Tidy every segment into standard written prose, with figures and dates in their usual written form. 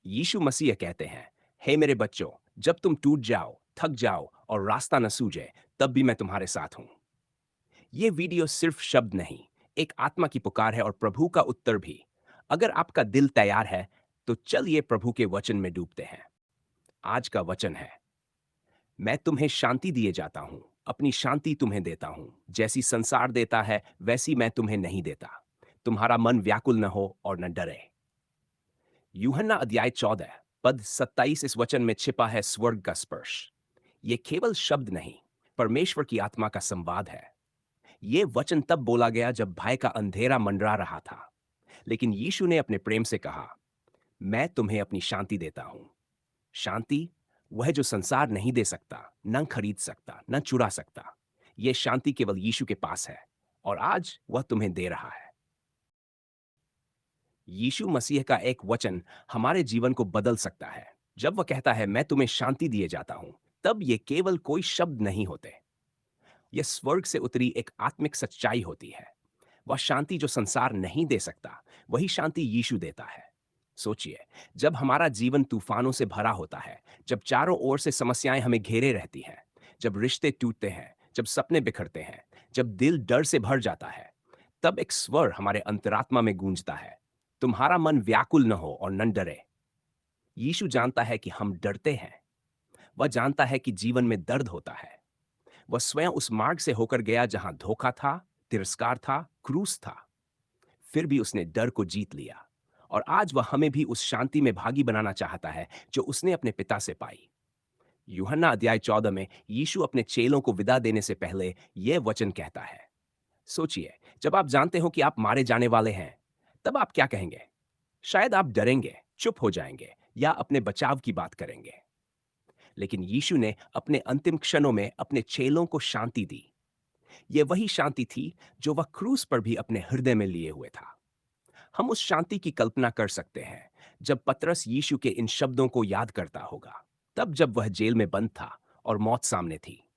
यीशु मसीह कहते हैं, हे मेरे बच्चों, जब तुम टूट जाओ, थक जाओ और रास्ता न सूझे, तब भी मैं तुम्हारे साथ हूं। ये वीडियो सिर्फ शब्द नहीं, एक आत्मा की पुकार है और प्रभु का उत्तर भी। अगर आपका दिल तैयार है, तो चलिए प्रभु के वचन में डूबते हैं। आज का वचन है, मैं तुम्हें शांति दिए जाता हूं, अपनी शांति तुम्हें देता हूं। जैसी संसार देता है, वैसी मैं तुम्हें नहीं देता। तुम्हारा मन व्याकुल न हो और न डरे। यूहन्ना अध्याय 14 पद 27 इस वचन में छिपा है स्वर्ग का स्पर्श। ये केवल शब्द नहीं, परमेश्वर की आत्मा का संवाद है। ये वचन तब बोला गया जब भय का अंधेरा मंडरा रहा था, लेकिन यीशु ने अपने प्रेम से कहा, मैं तुम्हें अपनी शांति देता हूं। शांति, वह जो संसार नहीं दे सकता, न खरीद सकता, न चुरा सकता। यह शांति केवल यीशु के पास है और आज वह तुम्हें दे रहा है। यीशु मसीह का एक वचन हमारे जीवन को बदल सकता है। जब वह कहता है, मैं तुम्हें शांति दिए जाता हूं, तब ये केवल कोई शब्द नहीं होते। यह स्वर्ग से उतरी एक आत्मिक सच्चाई होती है। वह शांति जो संसार नहीं दे सकता, वही शांति यीशु देता है। सोचिए, जब हमारा जीवन तूफानों से भरा होता है, जब चारों ओर से समस्याएं हमें घेरे रहती हैं, जब रिश्ते टूटते हैं, जब सपने बिखरते हैं, जब दिल डर से भर जाता है, तब एक स्वर हमारे अंतरात्मा में गूंजता है, तुम्हारा मन व्याकुल न हो और न डरे। यीशु जानता है कि हम डरते हैं। वह जानता है कि जीवन में दर्द होता है। वह स्वयं उस मार्ग से होकर गया जहां धोखा था, तिरस्कार था, क्रूस था। फिर भी उसने डर को जीत लिया और आज वह हमें भी उस शांति में भागी बनाना चाहता है जो उसने अपने पिता से पाई। यूहन्ना अध्याय 14 में यीशु अपने चेलों को विदा देने से पहले यह वचन कहता है। सोचिए, जब आप जानते हो कि आप मारे जाने वाले हैं, तब आप क्या कहेंगे? शायद आप डरेंगे, चुप हो जाएंगे या अपने बचाव की बात करेंगे। लेकिन यीशु ने अपने अंतिम क्षणों में अपने चेलों को शांति दी। यह वही शांति थी जो वह क्रूस पर भी अपने हृदय में लिए हुए था। हम उस शांति की कल्पना कर सकते हैं जब पतरस यीशु के इन शब्दों को याद करता होगा, तब जब वह जेल में बंद था और मौत सामने थी।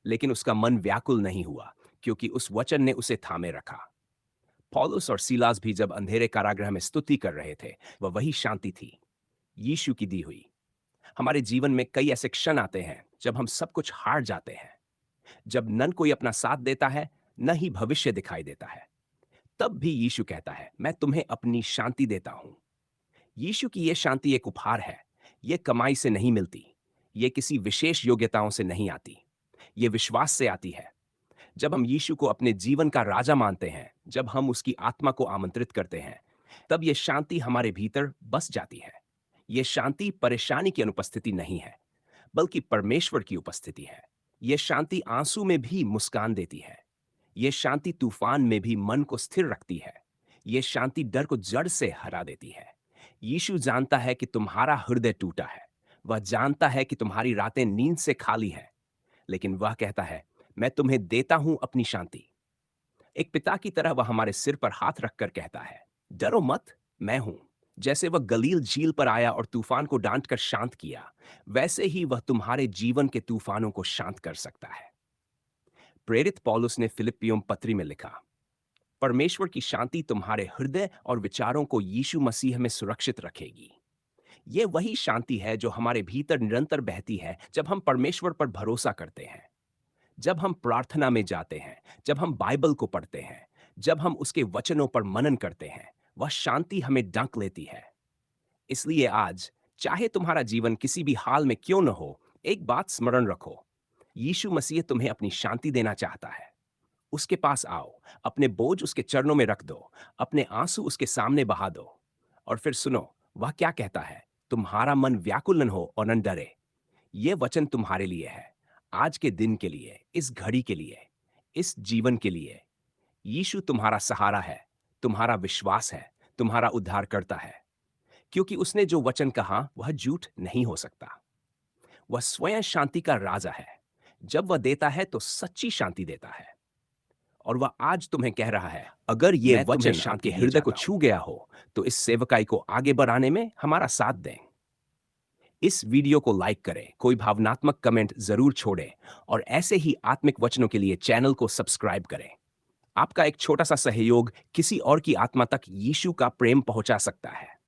लेकिन उसका मन व्याकुल नहीं हुआ, क्योंकि उस वचन ने उसे थामे रखा। पौलुस और सीलास भी जब अंधेरे कारागृह में स्तुति कर रहे थे, वह वही शांति थी, यीशु की दी हुई। हमारे जीवन में कई ऐसे क्षण आते हैं जब हम सब कुछ हार जाते हैं, जब न कोई अपना साथ देता है, न ही भविष्य दिखाई देता है। तब भी यीशु कहता है, मैं तुम्हें अपनी शांति देता हूं। यीशु की यह शांति एक उपहार है। यह कमाई से नहीं मिलती, यह किसी विशेष योग्यताओं से नहीं आती, यह विश्वास से आती है। जब हम यीशु को अपने जीवन का राजा मानते हैं, जब हम उसकी आत्मा को आमंत्रित करते हैं, तब यह शांति हमारे भीतर बस जाती है। यह शांति परेशानी की अनुपस्थिति नहीं है, बल्कि परमेश्वर की उपस्थिति है। यह शांति आंसू में भी मुस्कान देती है। यह शांति तूफान में भी मन को स्थिर रखती है। यह शांति डर को जड़ से हरा देती है। यीशु जानता है कि तुम्हारा हृदय टूटा है। वह जानता है कि तुम्हारी रातें नींद से खाली हैं, लेकिन वह कहता है, मैं तुम्हें देता हूं अपनी शांति। एक पिता की तरह वह हमारे सिर पर हाथ रखकर कहता है, डरो मत, मैं हूं। जैसे वह गलील झील पर आया और तूफान को डांट कर शांत किया, वैसे ही वह तुम्हारे जीवन के तूफानों को शांत कर सकता है। प्रेरित पौलुस ने फिलिप्पियों पत्री में लिखा, परमेश्वर की शांति तुम्हारे हृदय और विचारों को यीशु मसीह में सुरक्षित रखेगी। यह वही शांति है जो हमारे भीतर निरंतर बहती है जब हम परमेश्वर पर भरोसा करते हैं, जब हम प्रार्थना में जाते हैं, जब हम बाइबल को पढ़ते हैं, जब हम उसके वचनों पर मनन करते हैं। वह शांति हमें ढक लेती है। इसलिए आज, चाहे तुम्हारा जीवन किसी भी हाल में क्यों न हो, एक बात स्मरण रखो, यीशु मसीह तुम्हें अपनी शांति देना चाहता है। उसके पास आओ, अपने बोझ उसके चरणों में रख दो, अपने आंसू उसके सामने बहा दो और फिर सुनो वह क्या कहता है, तुम्हारा मन व्याकुल न हो और न डरे। यह वचन तुम्हारे लिए है, आज के दिन के लिए, इस घड़ी के लिए, इस जीवन के लिए। यीशु तुम्हारा सहारा है, तुम्हारा विश्वास है, तुम्हारा उद्धार करता है, क्योंकि उसने जो वचन कहा वह झूठ नहीं हो सकता। वह स्वयं शांति का राजा है। जब वह देता है तो सच्ची शांति देता है। और वह आज तुम्हें कह रहा है, अगर ये मैं तुम्हें वचन शांति आपके दिए हृदय को जाता हूँ। छू गया हो, तो इस सेवकाई को आगे बढ़ाने में हमारा साथ दें। इस वीडियो को लाइक करें, कोई भावनात्मक कमेंट जरूर छोड़ें और ऐसे ही आत्मिक वचनों के लिए चैनल को सब्सक्राइब करें। आपका एक छोटा सा सहयोग किसी और की आत्मा तक यीशु का प्रेम पहुंचा सकता है।